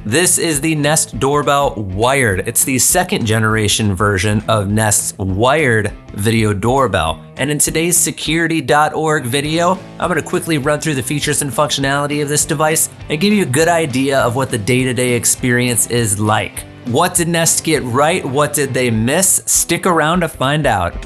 This is the Nest Doorbell Wired. It's the second generation version of Nest's wired video doorbell. And in today's Security.org video, I'm going to quickly run through the features and functionality of this device and give you a good idea of what the day-to-day experience is like. What did Nest get right? What did they miss? Stick around to find out.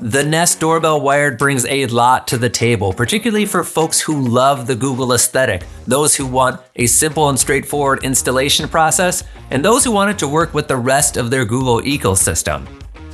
The Nest Doorbell Wired brings a lot to the table, particularly for folks who love the Google aesthetic, those who want a simple and straightforward installation process, and those who want it to work with the rest of their Google ecosystem.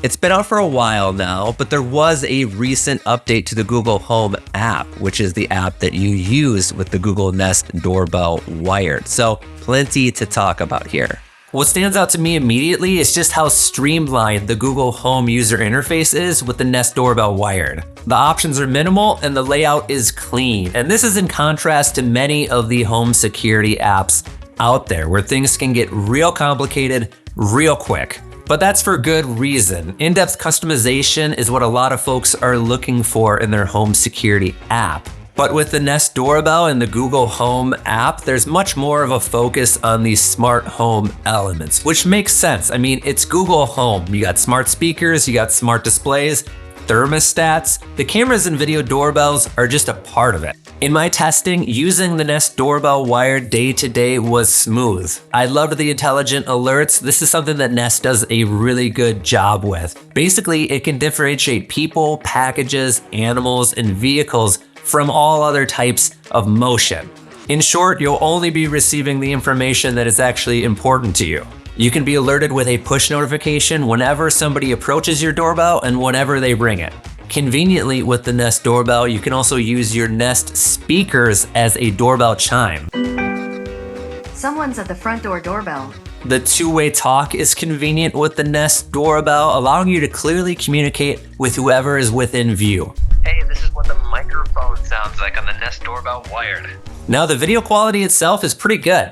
It's been out for a while now, but there was a recent update to the Google Home app, which is the app that you use with the Google Nest Doorbell Wired. So plenty to talk about here. What stands out to me immediately is just how streamlined the Google Home user interface is with the Nest Doorbell Wired. The options are minimal and the layout is clean. And this is in contrast to many of the home security apps out there where things can get real complicated real quick. But that's for good reason. In-depth customization is what a lot of folks are looking for in their home security app. But with the Nest Doorbell and the Google Home app, there's much more of a focus on these smart home elements, which makes sense. I mean, it's Google Home. You got smart speakers, you got smart displays, thermostats. The cameras and video doorbells are just a part of it. In my testing, using the Nest Doorbell Wired day to day was smooth. I loved the intelligent alerts. This is something that Nest does a really good job with. Basically, it can differentiate people, packages, animals, and vehicles from all other types of motion. In short, you'll only be receiving the information that is actually important to you. You can be alerted with a push notification whenever somebody approaches your doorbell and whenever they ring it. Conveniently, with the Nest Doorbell, you can also use your Nest speakers as a doorbell chime. Someone's at the front door doorbell. The two-way talk is convenient with the Nest Doorbell, allowing you to clearly communicate with whoever is within view. Hey, this is what the microphone sounds like on the Nest Doorbell Wired. Now, the video quality itself is pretty good.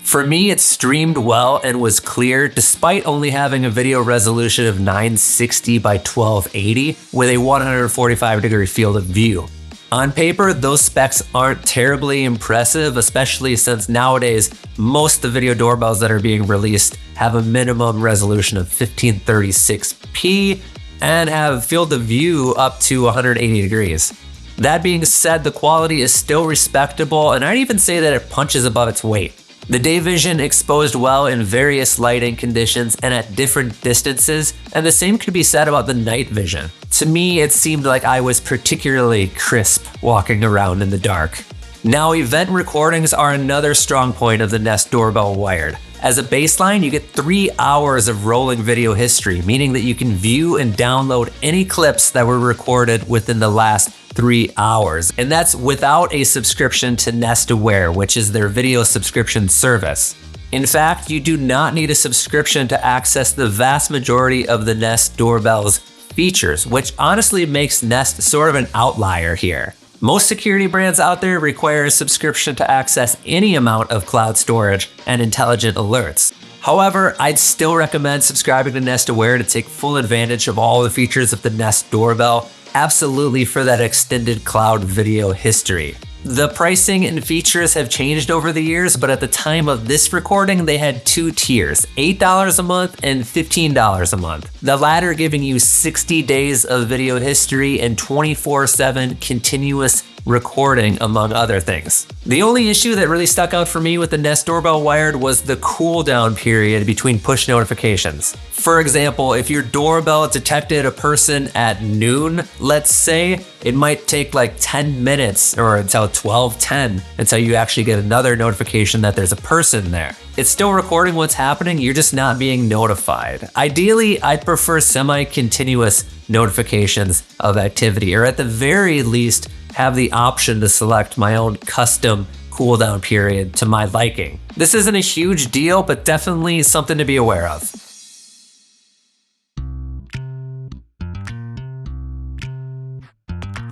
For me, it streamed well and was clear despite only having a video resolution of 960 by 1280 with a 145-degree field of view. On paper, those specs aren't terribly impressive, especially since nowadays, most of the video doorbells that are being released have a minimum resolution of 1536p and have field of view up to 180 degrees. That being said, the quality is still respectable, and I'd even say that it punches above its weight. The day vision exposed well in various lighting conditions and at different distances, and the same could be said about the night vision. To me, it seemed like I was particularly crisp walking around in the dark. Now, event recordings are another strong point of the Nest Doorbell Wired. As a baseline, you get 3 hours of rolling video history, meaning that you can view and download any clips that were recorded within the last 3 hours. And that's without a subscription to Nest Aware, which is their video subscription service. In fact, you do not need a subscription to access the vast majority of the Nest Doorbell's features, which honestly makes Nest sort of an outlier here. Most security brands out there require a subscription to access any amount of cloud storage and intelligent alerts. However, I'd still recommend subscribing to Nest Aware to take full advantage of all the features of the Nest Doorbell, absolutely for that extended cloud video history. The pricing and features have changed over the years, but at the time of this recording, they had 2 tiers, $8 a month and $15 a month. The latter giving you 60 days of video history and 24/7 continuous recording, among other things. The only issue that really stuck out for me with the Nest Doorbell Wired was the cooldown period between push notifications. For example, if your doorbell detected a person at noon, let's say, it might take like 10 minutes or until 12:10 until you actually get another notification that there's a person there. It's still recording what's happening, you're just not being notified. Ideally, I'd prefer semi-continuous notifications of activity, or at the very least, have the option to select my own custom cooldown period to my liking. This isn't a huge deal, but definitely something to be aware of.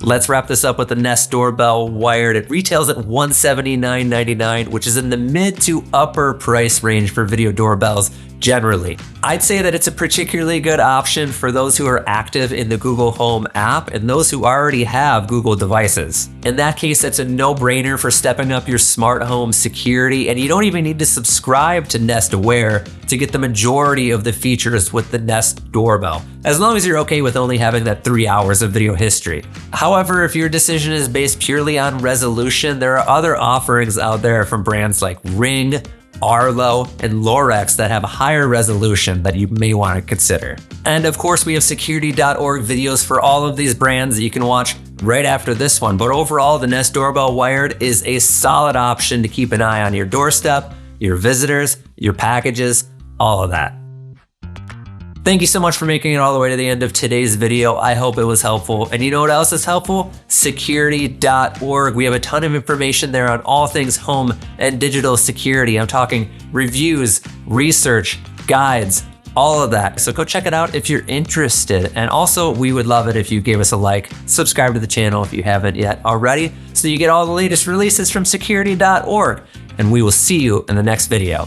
Let's wrap this up with the Nest Doorbell Wired. It retails at $179.99, which is in the mid to upper price range for video doorbells generally. I'd say that it's a particularly good option for those who are active in the Google Home app and those who already have Google devices. In that case, that's a no-brainer for stepping up your smart home security, and you don't even need to subscribe to Nest Aware to get the majority of the features with the Nest Doorbell, as long as you're okay with only having that 3 hours of video history. However, if your decision is based purely on resolution, there are other offerings out there from brands like Ring, Arlo, and Lorex that have a higher resolution that you may want to consider. And of course, we have Security.org videos for all of these brands that you can watch right after this one. But overall, the Nest Doorbell Wired is a solid option to keep an eye on your doorstep, your visitors, your packages, all of that. Thank you so much for making it all the way to the end of today's video. I hope it was helpful. And you know what else is helpful? Security.org. We have a ton of information there on all things home and digital security. I'm talking reviews, research, guides, all of that. So go check it out if you're interested. And also, we would love it if you gave us a like, subscribe to the channel if you haven't yet already, so you get all the latest releases from Security.org. And we will see you in the next video.